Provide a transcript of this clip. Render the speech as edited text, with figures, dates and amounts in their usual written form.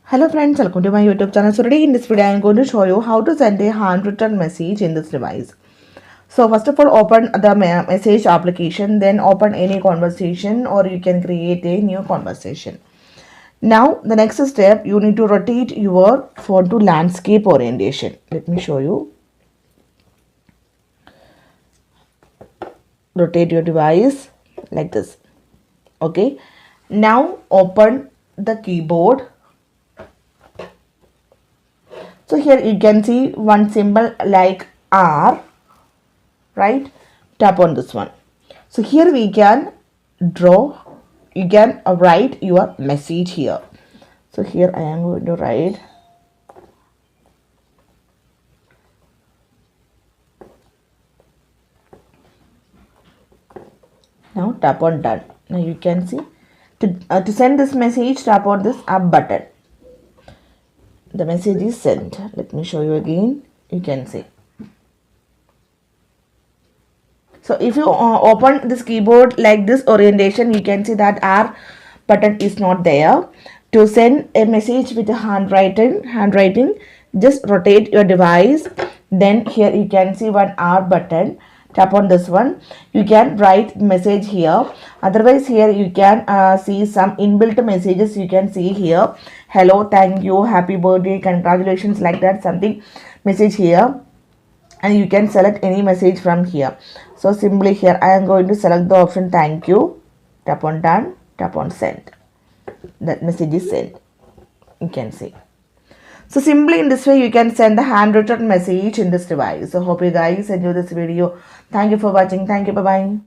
Hello friends, welcome to my YouTube channel. So today in this video I am going to show you how to send a handwritten message in this device. So first of all, open the message application, then open any conversation or you can create a new conversation. Now the next step, you need to rotate your phone to landscape orientation. Let me show you. Rotate your device like this. Okay. Now open the keyboard. So here you can see one symbol like R, right? Tap on this one. So here we can draw, you can write your message here. So here I am going to write. Now tap on done. Now you can see to send this message, tap on this up button. The message is sent. Let me show you again. You can see. So if you open this keyboard like this orientation, you can see that R button is not there. To send a message with a handwriting, just rotate your device. Then here you can see one R button. Tap on this one. You can write message here. Otherwise here you can see some inbuilt messages. You can see here. Hello, thank you, happy birthday, congratulations, like that something message here. And you can select any message from here. So simply here I am going to select the option thank you. Tap on done. Tap on send. That message is sent. You can see. So simply in this way you can send the handwritten message in this device. So hope you guys enjoy this video. Thank you for watching. Thank you. Bye bye.